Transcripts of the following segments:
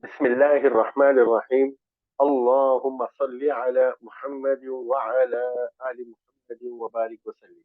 بسم الله الرحمن الرحيم. اللهم صل على محمد وعلى آل محمد وبارك وسلم.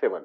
7.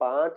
5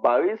22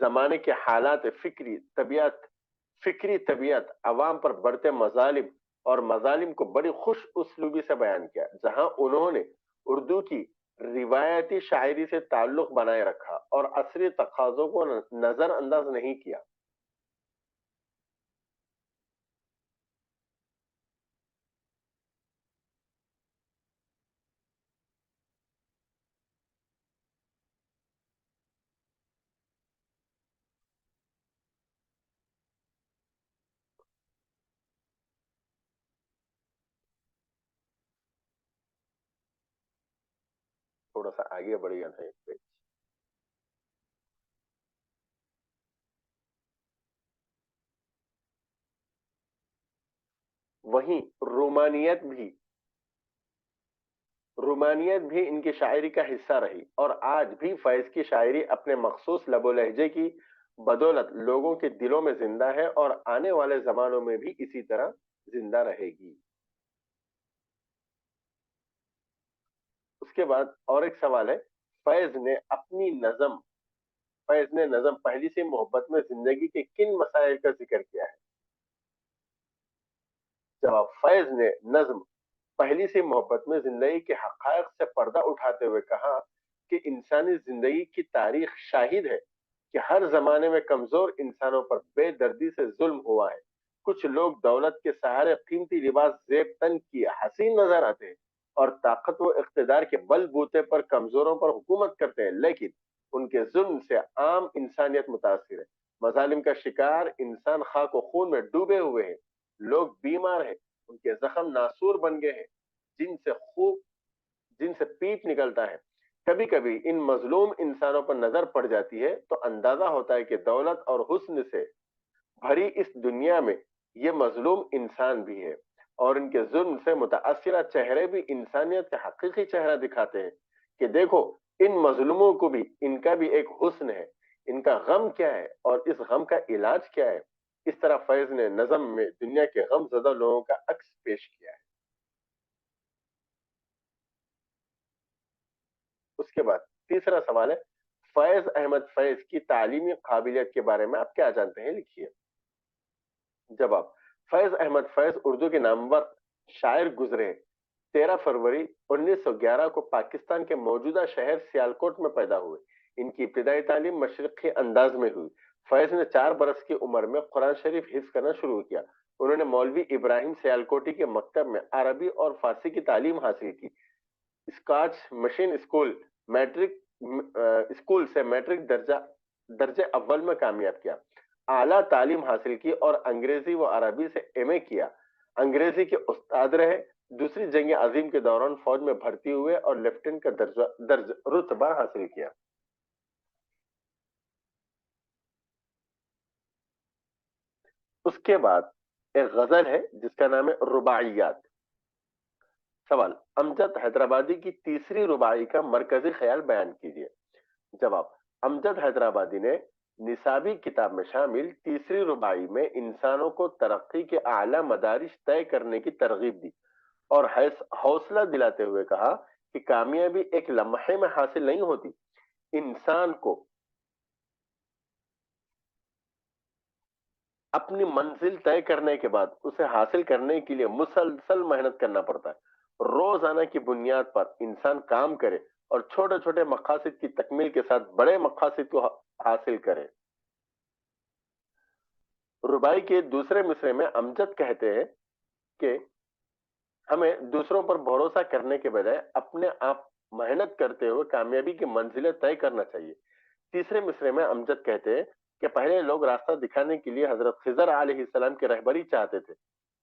زمانے کے حالات فکری طبیعت عوام پر بڑھتے مظالم اور مظالم کو بڑی خوش اسلوبی سے بیان کیا، جہاں انہوں نے اردو کی روایتی شاعری سے تعلق بنائے رکھا اور عصری تقاضوں کو نظر انداز نہیں کیا۔ تھوڑا سا آگے بڑھ گیا تھا ایک پیج۔ وہیں رومانیت بھی ان کی شاعری کا حصہ رہی، اور آج بھی فیض کی شاعری اپنے مخصوص لب و لہجے کی بدولت لوگوں کے دلوں میں زندہ ہے اور آنے والے زمانوں میں بھی اسی طرح زندہ رہے گی۔ اس کے بعد اور ایک سوال ہے، فیض نے اپنی نظم فیض نے نظم پہلی سی محبت میں زندگی کے کن مسائل کا ذکر کیا ہے؟ جواب، فیض نے نظم پہلی سی محبت میں زندگی کے حقائق سے پردہ اٹھاتے ہوئے کہا کہ انسانی زندگی کی تاریخ شاہد ہے کہ ہر زمانے میں کمزور انسانوں پر بے دردی سے ظلم ہوا ہے۔ کچھ لوگ دولت کے سہارے قیمتی لباس زیب تن کیے حسین نظر آتے ہیں اور طاقت و اقتدار کے بل بوتے پر کمزوروں پر حکومت کرتے ہیں، لیکن ان کے ظلم سے عام انسانیت متاثر ہے۔ مظالم کا شکار انسان خاک و خون میں ڈوبے ہوئے ہیں، لوگ بیمار ہیں، ان کے زخم ناسور بن گئے ہیں، جن سے خوب جن سے پیپ نکلتا ہے۔ کبھی کبھی ان مظلوم انسانوں پر نظر پڑ جاتی ہے تو اندازہ ہوتا ہے کہ دولت اور حسن سے بھری اس دنیا میں یہ مظلوم انسان بھی ہے، اور ان کے ظلم سے متاثرہ چہرے بھی انسانیت کا حقیقی چہرہ دکھاتے ہیں کہ دیکھو، ان مظلوموں کو بھی ان کا بھی ایک حسن ہے، ان کا غم کیا ہے اور اس غم کا علاج کیا ہے۔ اس طرح فیض نے نظم میں دنیا کے غم زدہ لوگوں کا عکس پیش کیا ہے۔ اس کے بعد تیسرا سوال ہے، فیض احمد فیض کی تعلیمی قابلیت کے بارے میں آپ کیا جانتے ہیں، لکھیے۔ جواب، فیض احمد فیض اردو کے نامور شاعر گزرے ہیں۔ 13 فروری 1911 کو پاکستان کے موجودہ شہر سیالکوٹ میں پیدا ہوئے۔ ان کی ابتدائی تعلیم مشرقی انداز میں ہوئی۔ فیض نے 4 برس کی عمر میں قرآن شریف حفظ کرنا شروع کیا۔ انہوں نے مولوی ابراہیم سیالکوٹی کے مکتب میں عربی اور فارسی کی تعلیم حاصل کی۔ اسکاچ مشین میٹرک اسکول سے میٹرک درجے اول میں کامیاب کیا۔ اعلیٰ تعلیم حاصل کی اور انگریزی و عربی سے ایم اے کیا۔ انگریزی کے استاد رہے۔ دوسری جنگ عظیم کے دوران فوج میں بھرتی ہوئے اور لیفٹیننٹ کا رتبہ حاصل کیا۔ اس کے بعد ایک غزل ہے جس کا نام ہے رباعیات۔ سوال، امجد حیدرآبادی کی تیسری رباعی کا مرکزی خیال بیان کیجیے۔ جواب، امجد حیدرآبادی نے نصابی کتاب میں شامل تیسری رباعی میں انسانوں کو ترقی کے اعلیٰ مدارج طے کرنے کی ترغیب دی اور حوصلہ دلاتے ہوئے کہا کہ کامیابی ایک لمحے میں حاصل نہیں ہوتی، انسان کو اپنی منزل طے کرنے کے بعد اسے حاصل کرنے کے لیے مسلسل محنت کرنا پڑتا ہے۔ روزانہ کی بنیاد پر انسان کام کرے اور چھوٹے چھوٹے مقاصد کی تکمیل کے ساتھ بڑے مقاصد کو حاصل کرے۔ ربائی کے دوسرے مصرے میں امجد کہتے ہیں کہ ہمیں دوسروں پر بھروسہ کرنے کے بجائے اپنے آپ محنت کرتے ہوئے کامیابی کی منزلیں طے کرنا چاہیے۔ تیسرے مصرے میں امجد کہتے ہیں کہ پہلے لوگ راستہ دکھانے کے لیے حضرت خضر علیہ السلام کی رہبری چاہتے تھے،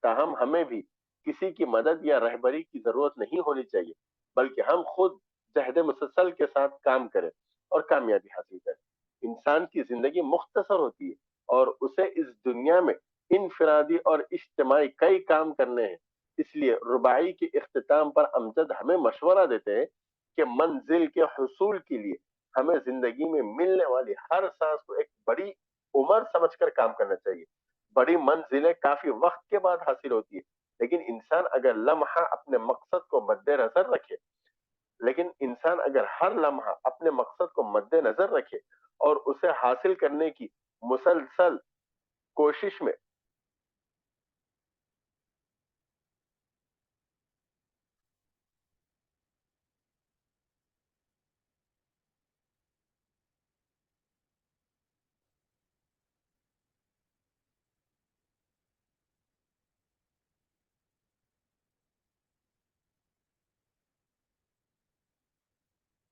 تاہم ہمیں بھی کسی کی مدد یا رہبری کی ضرورت نہیں ہونی چاہیے، بلکہ ہم خود جہد مسلسل کے ساتھ کام کریں اور کامیابی حاصل کریں۔ انسان کی زندگی مختصر ہوتی ہے اور اسے اس دنیا میں انفرادی اور اجتماعی کئی کام کرنے ہیں۔ اس لیے رباعی کے اختتام پر امجد ہمیں مشورہ دیتے ہیں کہ منزل کے حصول کے لیے ہمیں زندگی میں ملنے والی ہر سانس کو ایک بڑی عمر سمجھ کر کام کرنا چاہیے۔ بڑی منزلیں کافی وقت کے بعد حاصل ہوتی ہے، لیکن انسان اگر لمحہ اپنے مقصد کو مد نظر رکھے لیکن انسان اگر ہر لمحہ اپنے مقصد کو مد نظر رکھے اور اسے حاصل کرنے کی مسلسل کوشش میں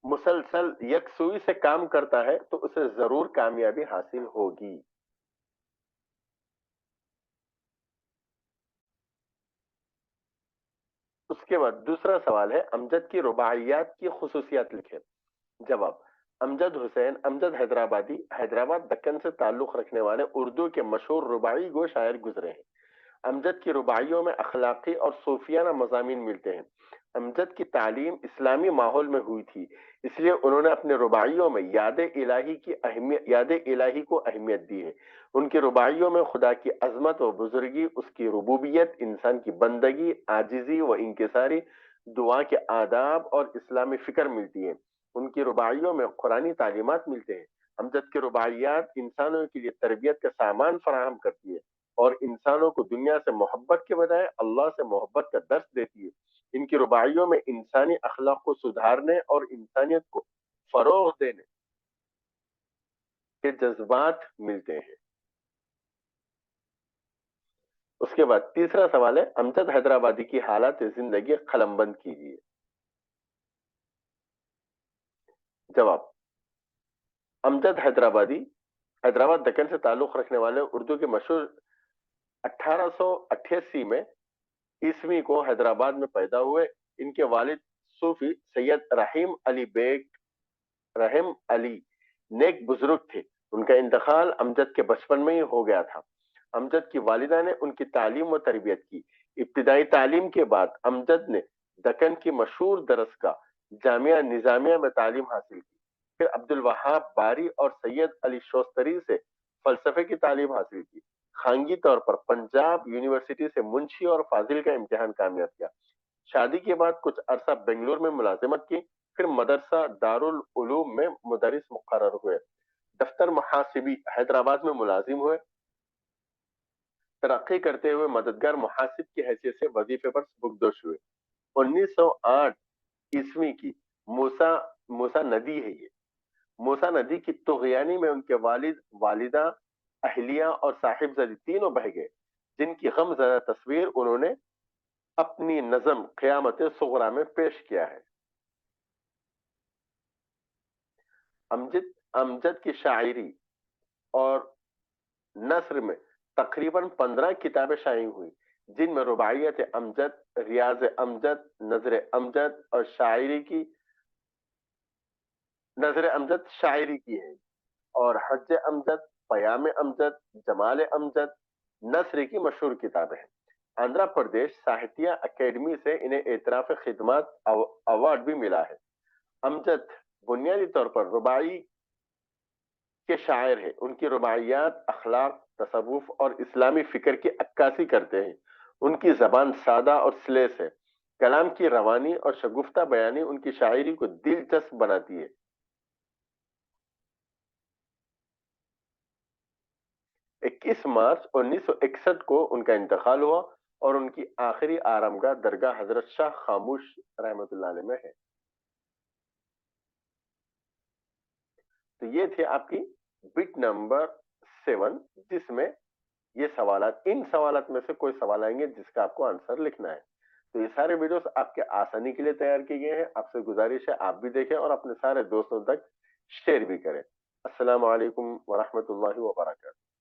مسلسل یکسوئی سے کام کرتا ہے تو اسے ضرور کامیابی حاصل ہوگی۔ اس کے بعد دوسرا سوال ہے امجد کی رباعیات کی خصوصیات لکھیں۔ جواب: امجد حسین امجد حیدرآبادی حیدرآباد دکن سے تعلق رکھنے والے اردو کے مشہور رباعی گو شاعر گزرے ہیں۔ امجد کی رباعیوں میں اخلاقی اور صوفیانہ مضامین ملتے ہیں۔ امجد کی تعلیم اسلامی ماحول میں ہوئی تھی، اس لیے انہوں نے اپنے رباعیوں میں یاد الہی کو اہمیت دی ہے۔ ان کی رباعیوں میں خدا کی عظمت و بزرگی، اس کی ربوبیت، انسان کی بندگی، عاجزی و انکساری، دعا کے آداب اور اسلامی فکر ملتی ہے۔ ان کی رباعیوں میں قرآنی تعلیمات ملتے ہیں۔ امجد کی رباعیات انسانوں کے لیے تربیت کا سامان فراہم کرتی ہے اور انسانوں کو دنیا سے محبت کے بجائے اللہ سے محبت کا درس دیتی ہے۔ ان کی رباعیوں میں انسانی اخلاق کو سدھارنے اور انسانیت کو فروغ دینے کے جذبات ملتے ہیں۔ اس کے بعد تیسرا سوال ہے امجد حیدرآبادی کی حالات زندگی قلم بند کیجیے۔ جواب: امجد حیدرآبادی حیدرآباد دکن سے تعلق رکھنے والے اردو کے مشہور 1888 میں عیسوی کو حیدرآباد میں پیدا ہوئے۔ ان کے والد صوفی سید رحیم علی نیک بزرگ تھے۔ ان کا انتقال امجد کے بچپن میں ہی ہو گیا تھا۔ امجد کی والدہ نے ان کی تعلیم و تربیت کی۔ ابتدائی تعلیم کے بعد امجد نے دکن کی مشہور درسگاہ جامعہ نظامیہ میں تعلیم حاصل کی۔ پھر عبد الوہاب باری اور سید علی شوستری سے فلسفے کی تعلیم حاصل کی۔ خانگی طور پر پنجاب یونیورسٹی سے منشی اور فاضل کا امتحان کامیاب کیا۔ شادی کے بعد کچھ عرصہ بنگلور میں ملازمت کی، پھر مدرسہ دارالعلوم میں مدرس مقرر ہوئے۔ دفتر محاسبی حیدرآباد میں ملازم ہوئے۔ ترقی کرتے ہوئے مددگار محاسب کی حیثیت سے وظیفے پر سبکدوش ہوئے۔ 1908 عیسوی کی موسیٰ ندی ہے یہ۔ موسیٰ ندی کی طغیانی میں ان کے والد، والدہ، اہلیہ اور صاحبزادی تینوں بہہ گئے، جن کی غم زدہ تصویر انہوں نے اپنی نظم قیامت صغریٰ میں پیش کیا ہے۔ امجد کی شاعری اور نثر میں تقریباً 15 کتابیں شائع ہوئی، جن میں رباعیت امجد، ریاض امجد، نظر امجد شاعری کی ہے، اور حج امجد، پیام امجد، جمال امجد نثر کی مشہور کتابیں ہیں۔ آندھرا پردیش ساہتیہ اکیڈمی سے انہیں اعتراف خدمات ایوارڈ بھی ملا ہے۔ امجد بنیادی طور پر رباعی کے شاعر ہیں۔ ان کی رباعیات اخلاق، تصوف اور اسلامی فکر کی عکاسی کرتے ہیں۔ ان کی زبان سادہ اور سلیس ہے۔ کلام کی روانی اور شگفتہ بیانی ان کی شاعری کو دلچسپ بناتی ہے۔ 21 مارچ 1961 کو ان کا انتقال ہوا اور ان کی آخری آرامگاہ درگاہ حضرت شاہ خاموش رحمۃ اللہ علیہ میں ہے۔ تو یہ تھے آپ کی بٹ نمبر 7، جس میں یہ سوالات، ان سوالات میں سے کوئی سوال آئیں گے جس کا آپ کو آنسر لکھنا ہے۔ تو یہ سارے ویڈیوز آپ کے آسانی کے لیے تیار کیے گئے ہیں۔ آپ سے گزارش ہے آپ بھی دیکھیں اور اپنے سارے دوستوں تک شیئر بھی کریں۔ السلام علیکم ورحمۃ اللہ وبرکاتہ۔